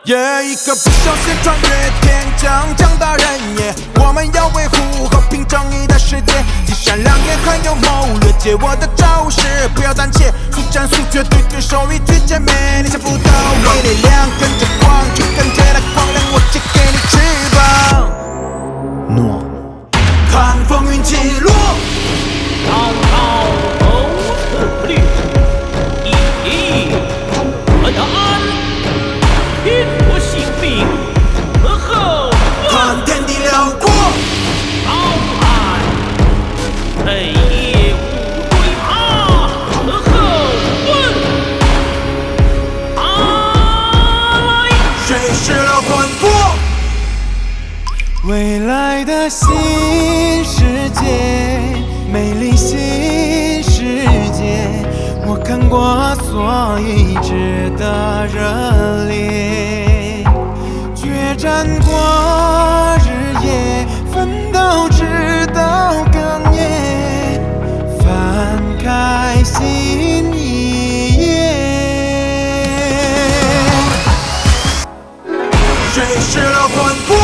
耶，一个不小心穿越天将降大人也，我们要维护和平正义的世界，既善良也很有谋略。借我的招式，不要胆怯，速战速决，对对手一举歼灭。你想不到我力量，跟着光，就跟着它光亮，我借给你翅膀。诺，看风云起落。滔滔谋策略，一和他安，拼搏兴兵，而后看天地辽阔。浩瀚，黑夜无归怕，而后问来，谁失了魂魄？未来的新世界，美丽新世界，我看过所以值得热烈，决战过日夜，奋斗直到哽咽，翻开新一页。谁失了魂魄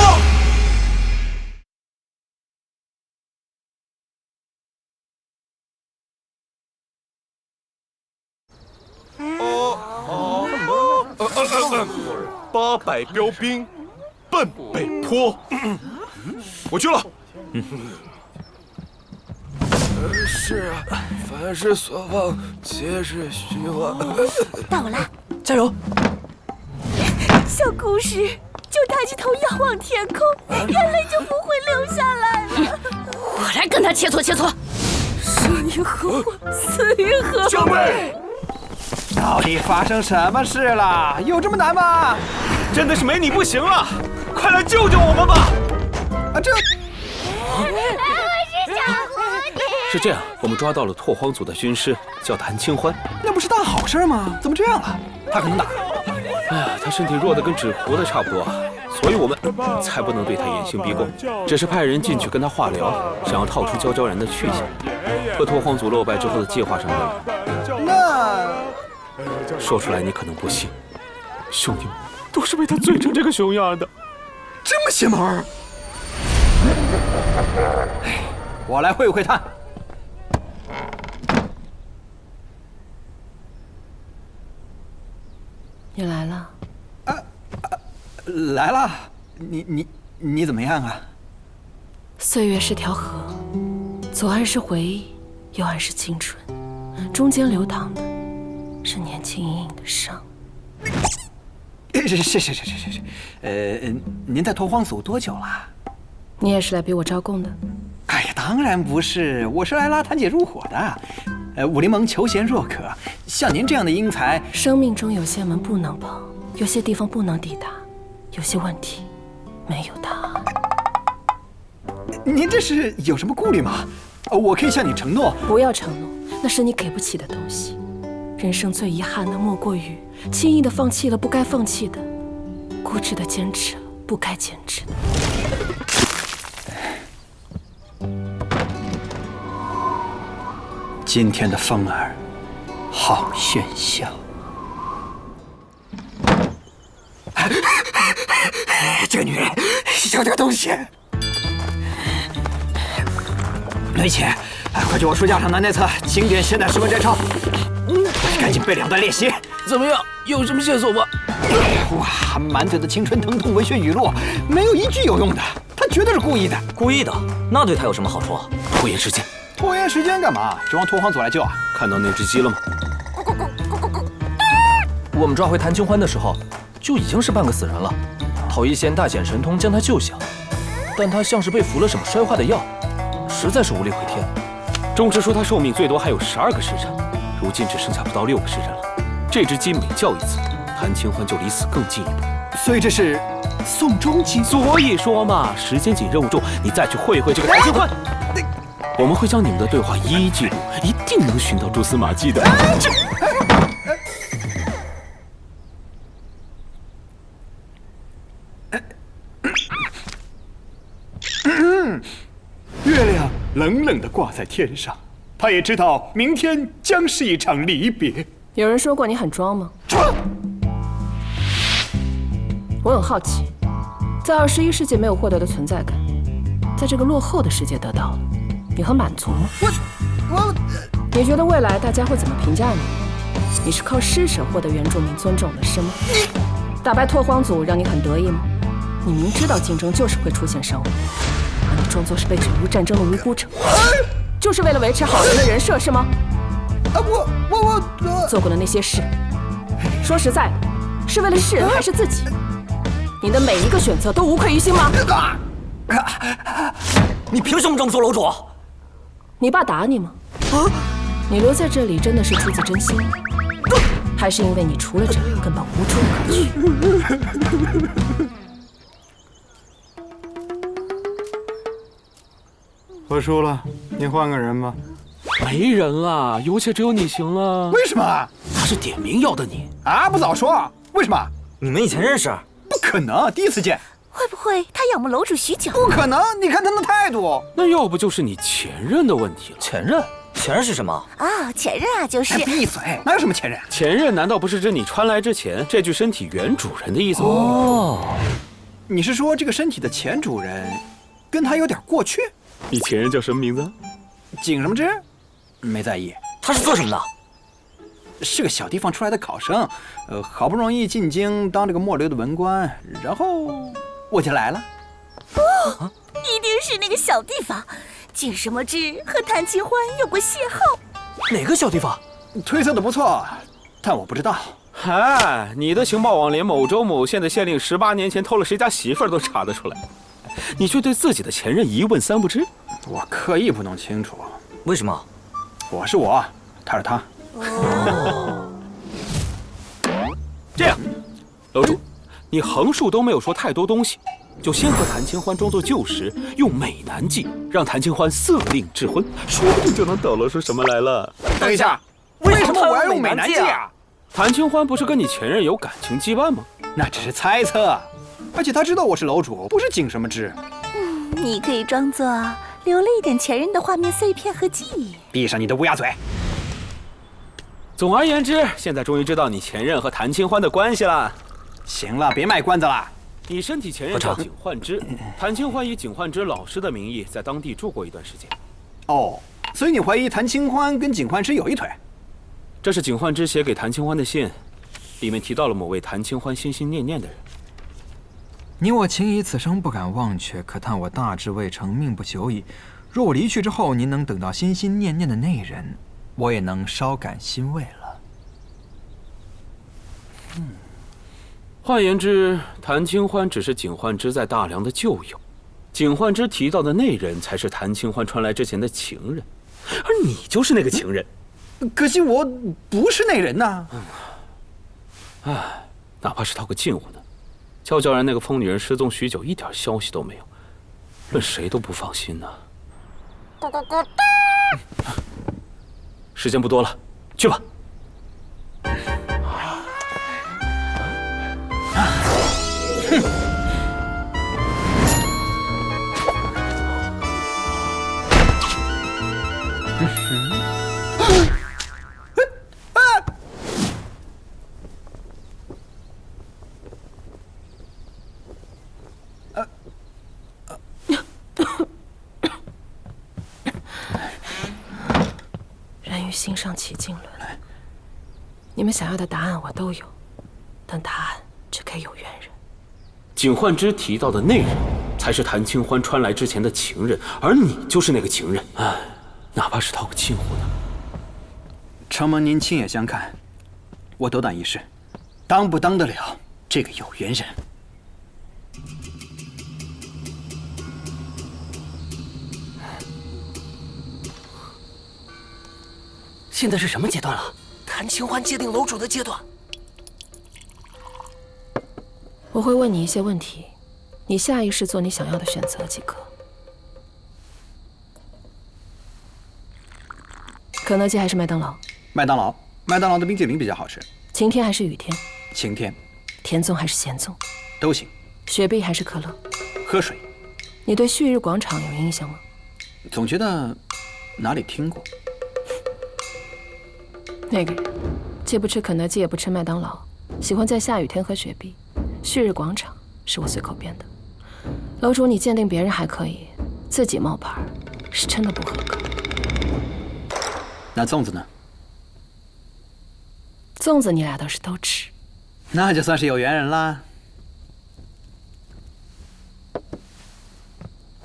？800标兵奔北坡，我去了。是啊，凡事所望，皆是虚妄。到了，加油！小故事，就抬起头仰望天空，眼泪就不会流下来了。我来跟他切磋切磋。生于何物，死于何物？小妹，到底发生什么事了？有这么难吗？真的是没你不行了，快来救救我们吧！啊，这我是小蝴蝶。是这样，我们抓到了拓荒族的军师，叫谭清欢。那不是大好事吗？怎么这样了？他可能打。哎呀，他身体弱得跟纸糊的差不多，所以我们才不能对他严刑逼供，只是派人进去跟他化疗，想要套出焦昭然的去向，和拓荒族落败之后的计划上的。那说出来你可能不信，兄弟们都是被他醉成这个熊样的。这么邪门儿？我来会会他。你来了。来了，你怎么样啊？岁月是条河，左岸是回忆，右岸是青春，中间流淌的是年轻隐隐的伤。是，您在拓荒族多久了？你也是来逼我招供的？哎呀，当然不是，我是来拉谭姐入伙的。武林盟求贤若渴，像您这样的英才，生命中有些门不能碰，有些地方不能抵达，有些问题没有答案。您这是有什么顾虑吗？我可以向你承诺。不要承诺，那是你给不起的东西。人生最遗憾的莫过于轻易的放弃了不该放弃的，固执的坚持了不该坚持的。今天的风儿好喧嚣。这个女人有点东西。雷姐，快去我书架上的那册经典现代诗文摘抄，赶紧背2段练习。怎么样？有什么线索吗？哇，满嘴的青春疼痛文学语录，没有一句有用的。他绝对是故意的。故意的？那对他有什么好处？拖延时间。拖延时间干嘛？指望拓荒族来救啊？看到那只鸡了吗？我们抓回谭清欢的时候，就已经是半个死人了。陶一仙大显神通将他救醒，但他像是被服了什么衰化的药，实在是无力回天。中职说他寿命最多还有12个时辰，如今只剩下不到6个时辰了。这只鸡每叫一次，谭清欢就离死更近一步。所以这是送终鸡。所以说嘛，时间紧，任务重，你再去会会这个谭清欢。我们会将你们的对话一一记录，一定能寻到蛛丝马迹的。月亮冷冷地挂在天上，他也知道明天将是一场离别。有人说过你很装吗？装！我很好奇，在21世纪没有获得的存在感，在这个落后的世界得到了，你很满足吗？你觉得未来大家会怎么评价你？你是靠施舍获得原住民尊重的，是吗？打败拓荒族让你很得意吗？你明知道竞争就是会出现伤亡，而你装作是被卷入战争的无辜者，就是为了维持好人的人设，是吗？我做过的那些事，说实在的，是为了世人还是自己？你的每一个选择都无愧于心吗？你凭什么这么做，楼主？你爸打你吗？你留在这里真的是出自真心，还是因为你除了这里根本无处可去？我输了，你换个人吧。没人了，有且只有你行了。为什么？他是点名要的你啊！不早说，为什么？你们以前认识？不可能，第一次见。会不会他仰慕楼主许久？不可能，你看他那态度。那要不就是你前任的问题了。前任？前任是什么？啊，前任啊，就是。闭嘴！哪有什么前任？前任难道不是指你穿来之前这具身体原主人的意思吗？哦，你是说这个身体的前主人，跟他有点过去？你前任叫什么名字？景什么之？没在意。他是做什么的？是个小地方出来的考生，好不容易进京当这个末流的文官，然后我就来了。哦，一定是那个小地方，景什么之和谭清欢有过邂逅。哪个小地方？推测的不错，但我不知道。嗨，你的情报网连某州某县的县令18年前偷了谁家媳妇儿都查得出来，你却对自己的前任一问三不知。我刻意不弄清楚。为什么？我是我，他是他。这样，楼主，你横竖都没有说太多东西，就先和谭清欢装作旧时，用美男计让谭清欢色令智昏，说不定就能抖露出什么来了。等一下，为什么我要用美男计啊？谭清欢不是跟你前任有感情羁绊吗？那只是猜测，而且他知道我是楼主，不是景什么之。你可以装作留了一点前任的画面碎片和记忆。闭上你的乌鸦嘴！总而言之，现在终于知道你前任和谭清欢的关系了。行了，别卖关子了。你身体前任叫景焕之，谭清欢以景焕之老师的名义在当地住过一段时间。哦，所以你怀疑谭清欢跟景焕之有一腿？这是景焕之写给谭清欢的信，里面提到了某位谭清欢心心念念的人。你我情谊此生不敢忘却，可叹我大志未成，命不久矣。若我离去之后，您能等到心心念念的那人，我也能稍感欣慰了。换言之，谭清欢只是景焕之在大梁的旧友，景焕之提到的那人才是谭清欢传来之前的情人，而你就是那个情人。可惜我不是那人呐。唉，哪怕是套个近乎呢，悄悄然那个疯女人失踪许久，一点消息都没有，论谁都不放心呢。时间不多了，去吧。人与心上起经纶，你们想要的答案我都有，但答案只给有缘人。景焕之提到的那人，才是谭清欢穿来之前的情人，而你就是那个情人。唉，哪怕是套个近乎呢。承蒙您亲眼相看，我斗胆一试，当不当得了这个有缘人？现在是什么阶段了？谭清欢界定楼主的阶段。我会问你一些问题，你下意识做你想要的选择即可。肯德基还是麦当劳？麦当劳，麦当劳的冰淇淋比较好吃。晴天还是雨天？晴天。甜粽还是咸粽？都行。雪碧还是可乐？喝水。你对旭日广场有印象吗？总觉得哪里听过。那个人既不吃肯德基，也不吃麦当劳，喜欢在下雨天喝雪碧，旭日广场是我随口编的。楼主，你鉴定别人还可以，自己冒牌是真的不合格。那粽子呢？粽子你俩倒是都吃，那就算是有缘人啦。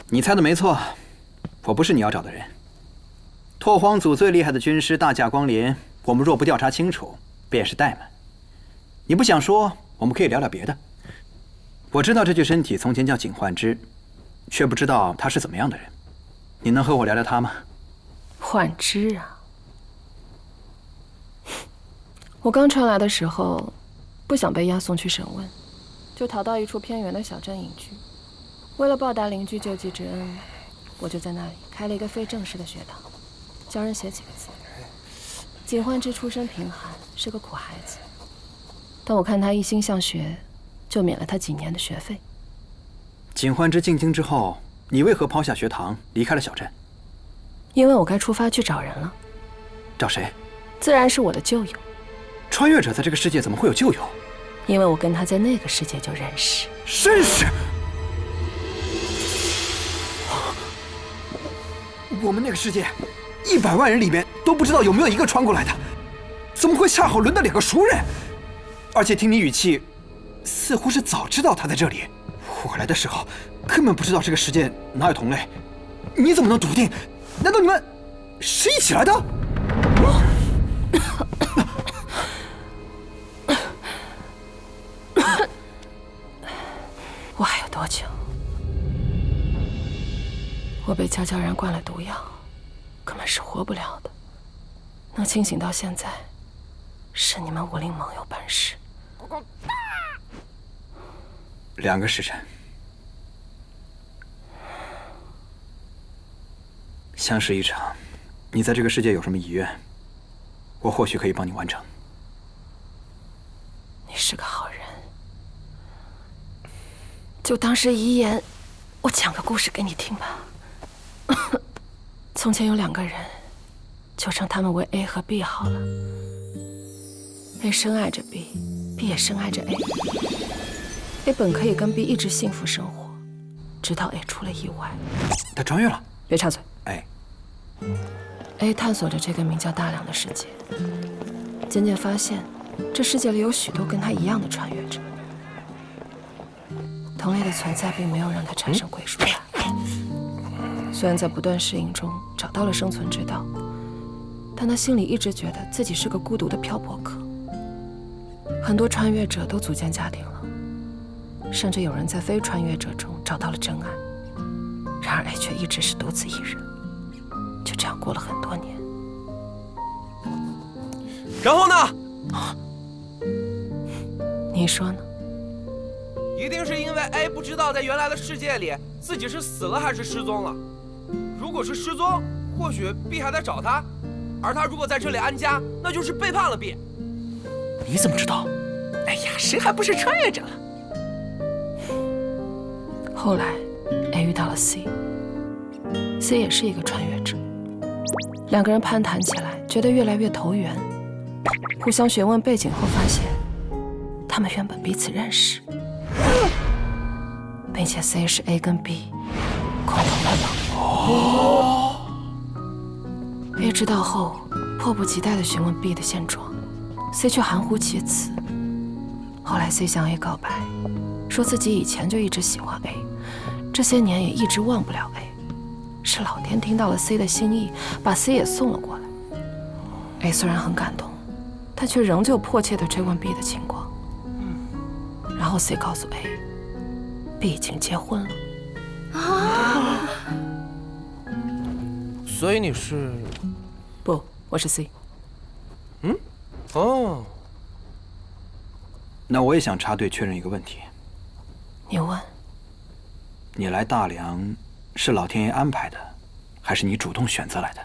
你猜的没错，我不是你要找的人。拓荒组最厉害的军师大驾光临，我们若不调查清楚，便是怠慢。你不想说，我们可以聊聊别的。我知道这具身体从前叫景焕之，却不知道他是怎么样的人。你能和我聊聊他吗？焕之啊，我刚传来的时候，不想被押送去审问，就逃到一处偏远的小镇隐居。为了报答邻居救济之恩，我就在那里开了一个非正式的学堂，教人写几个字。景焕之出身贫寒，是个苦孩子，但我看他一心向学，就免了他几年的学费。景焕之进京之后，你为何抛下学堂，离开了小镇？因为我该出发去找人了。找谁？自然是我的旧友。穿越者在这个世界怎么会有旧友？因为我跟他在那个世界就认识。认识？我们那个世界，100万人里面都不知道有没有一个穿过来的，怎么会恰好轮到2个熟人？而且听你语气，似乎是早知道他在这里。我来的时候根本不知道这个世界哪有同类，你怎么能笃定？难道你们是一起来的？我还有多久？我被悄悄然灌了毒药，根本是活不了的。能清醒到现在，是你们武林盟有本事。2个时辰，相识一场。你在这个世界有什么遗愿，我或许可以帮你完成。你是个好人，就当是遗言。我讲个故事给你听吧。从前有2个人，就称他们为 A 和 B 好了。A 深爱着 B，B 也深爱着 A。A 本可以跟 B 一直幸福生活，直到 A 出了意外。他穿越了？别插嘴。哎。A 探索着这个名叫大梁的世界，渐渐发现，这世界里有许多跟他一样的穿越者。同类的存在并没有让他产生归属感。虽然在不断适应中找到了生存之道，但他心里一直觉得自己是个孤独的漂泊客。很多穿越者都组建家庭了，甚至有人在非穿越者中找到了真爱。然而 A 却一直是独自一人，就这样过了很多年。然后呢？你说呢？一定是因为 A 不知道在原来的世界里自己是死了还是失踪了。如果是失踪，或许 B 还在找他，而他如果在这里安家，那就是背叛了 B。你怎么知道？哎呀，谁还不是穿越者？后来 A 遇到了 C 也是一个穿越者。2个人攀谈起来，觉得越来越投缘。互相询问背景后，发现他们原本彼此认识，并且 C 是 A 跟 B 共同的朋友。A 知道后，迫不及待地询问 B 的现状，C 却含糊其辞。后来 C 向 A 告白，说自己以前就一直喜欢 A， 这些年也一直忘不了 A。是老天听到了 C 的心意，把 C 也送了过来。A 虽然很感动，但却仍旧迫切地追问 B 的情况。然后 C 告诉 A，B 已经结婚了。啊！所以你是？不，我是 C。嗯？哦。那我也想插队确认一个问题。你问。你来大梁是老天爷安排的，还是你主动选择来的？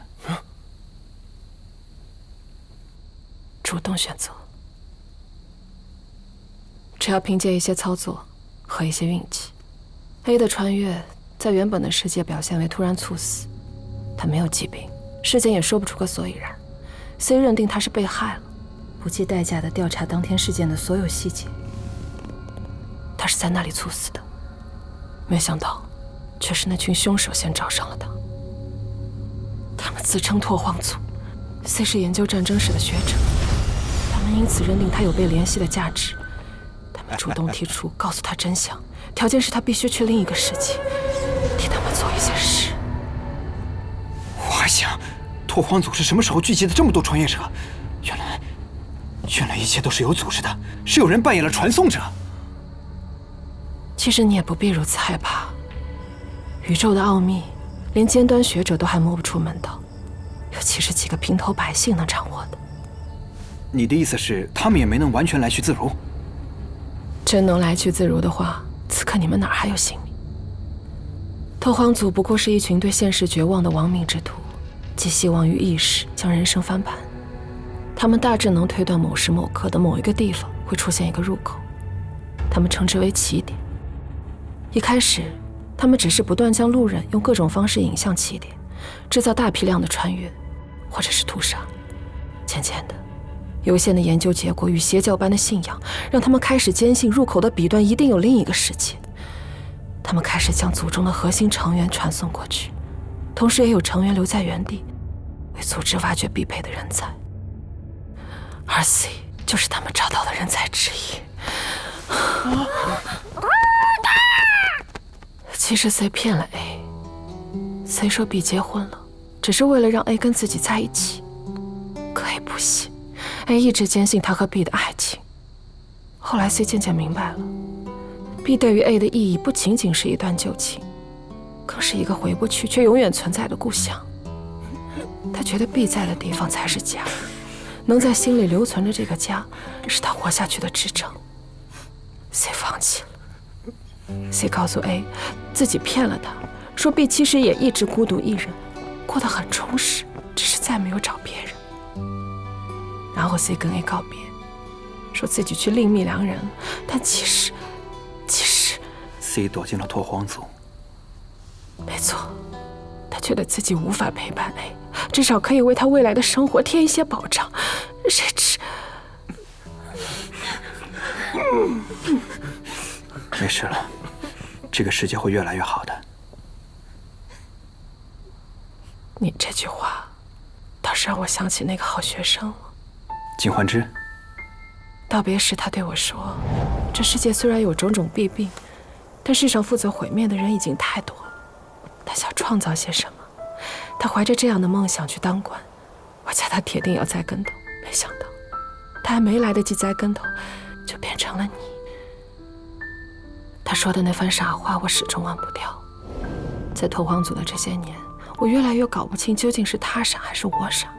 主动选择。只要凭借一些操作和一些运气 ，A 的穿越在原本的世界表现为突然猝死，他没有疾病，事件也说不出个所以然。C 认定他是被害了，不计代价地调查当天事件的所有细节。是在那里猝死的。没想到，却是那群凶手先找上了他。他们自称拓荒族，C 是研究战争史的学者，他们因此认定他有被联系的价值。他们主动提出告诉他真相，条件是他必须去另一个世界，替他们做一些事。我还想，拓荒组是什么时候聚集的这么多穿越者？原来一切都是有组织的，是有人扮演了传送者。其实你也不必如此害怕，宇宙的奥秘，连尖端学者都还摸不出门道，尤其是几个平头百姓能掌握的。你的意思是，他们也没能完全来去自如？真能来去自如的话，此刻你们哪儿还有性命？拓荒族不过是一群对现实绝望的亡命之徒，寄希望于意识将人生翻盘。他们大致能推断某时某刻的某一个地方会出现一个入口，他们称之为起点。一开始，他们只是不断将路人用各种方式引向起点，制造大批量的穿越，或者是屠杀。渐渐的，有限的研究结果与邪教般的信仰，让他们开始坚信入口的彼端一定有另一个世界。他们开始将组中的核心成员传送过去，同时也有成员留在原地，为组织挖掘必配的人才。而 C 就是他们找到的人才之一。其实 C 骗了 A，C 说 B 结婚了，只是为了让 A 跟自己在一起。可 A 不信，A 一直坚信他和 B 的爱情。后来 C 渐渐明白了 ，B 对于 A 的意义不仅仅是一段旧情，更是一个回不去却永远存在的故乡。他觉得 B 在的地方才是家。能在心里留存着这个家，是他活下去的支撑。C 放弃了。C 告诉 A， 自己骗了他，说 B 其实也一直孤独一人，过得很充实，只是再没有找别人。然后 C 跟 A 告别，说自己去另觅良人了，但其实 C 躲进了拓荒族。没错，他觉得自己无法陪伴 A， 至少可以为他未来的生活添一些保障。谁知没事了，这个世界会越来越好的。你这句话倒是让我想起那个好学生了。金焕之。道别时他对我说，这世界虽然有种种弊病，但世上负责毁灭的人已经太多了。他想创造些什么？他怀着这样的梦想去当官，我叫他铁定要栽跟头。没想到他还没来得及栽跟头，就变成了你。他说的那番傻话我始终忘不掉。在拓荒族的这些年，我越来越搞不清究竟是他傻还是我傻。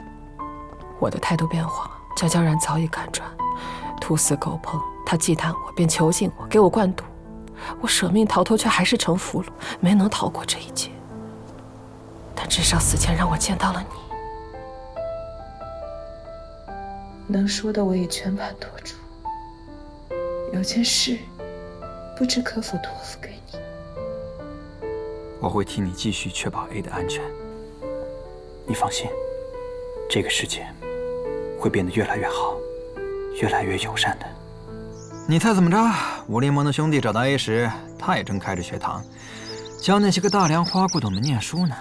我的态度变化，焦焦然早已看穿。兔死狗烹，他忌惮我，便囚禁我，给我灌毒。我舍命逃脱，却还是成俘虏，没能逃过这一劫。但至少死前让我见到了你。能说的我已全盘托出，有件事不知可否托付给你。我会替你继续确保 A 的安全。你放心，这个世界会变得越来越好，越来越友善的。你猜怎么着？武林盟的兄弟找到 A 时，他也正开着学堂，教那些个大梁花骨朵们念书呢。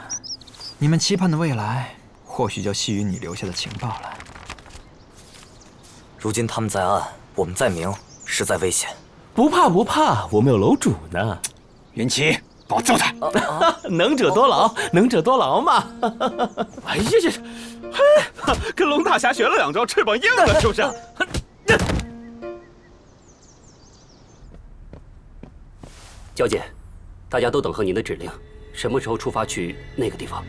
你们期盼的未来，或许就系于你留下的情报了。如今他们在暗，我们在明，实在危险。不怕不怕，我们有楼主呢。云奇，帮我揍他！能者多劳，能者多劳嘛。哎呀呀，嘿，跟龙大侠学了2招，翅膀硬了是不是？小姐，大家都等候您的指令，什么时候出发去那个地方？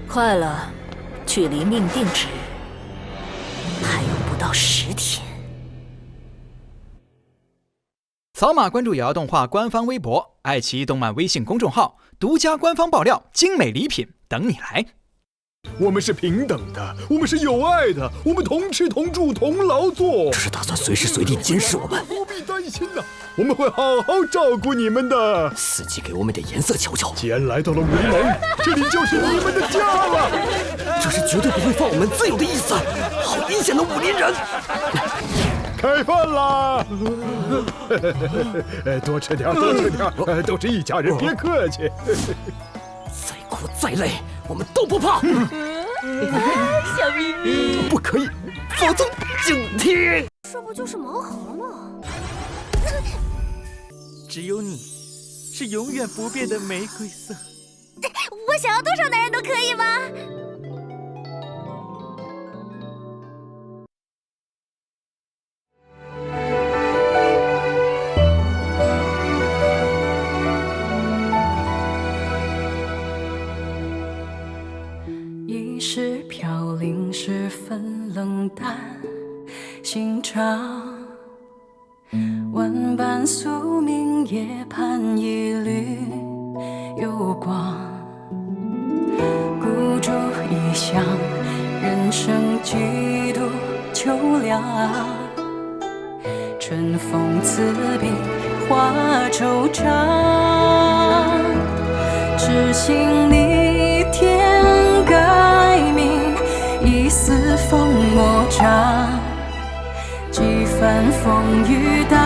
快了，距离命定之日还有不到10天。扫码关注瑶瑶动画官方微博、爱奇艺动漫微信公众号，独家官方爆料、精美礼品等你来。我们是平等的，我们是有爱的，我们同吃同住同劳作。这是打算随时随地监视我们？不必担心呐，我们会好好照顾你们的。伺机给我们点颜色瞧瞧。既然来到了武林盟，这里就是你们的家了。这是绝对不会放我们自由的意思，好阴险的武林人！开饭啦！多吃点，多吃点，都是一家人，别客气。再苦再累，我们都不怕。小咪咪，不可以，否则警惕。这不就是毛猴吗？只有你是永远不变的玫瑰色。我想要多少男人都可以吗？一世飘零十分冷淡，心肠万般宿命，夜盼一缕幽光。孤注一项，人生几度秋凉。春风刺笔，画惆怅。只信逆天改命，一丝风魔掌。几番风雨打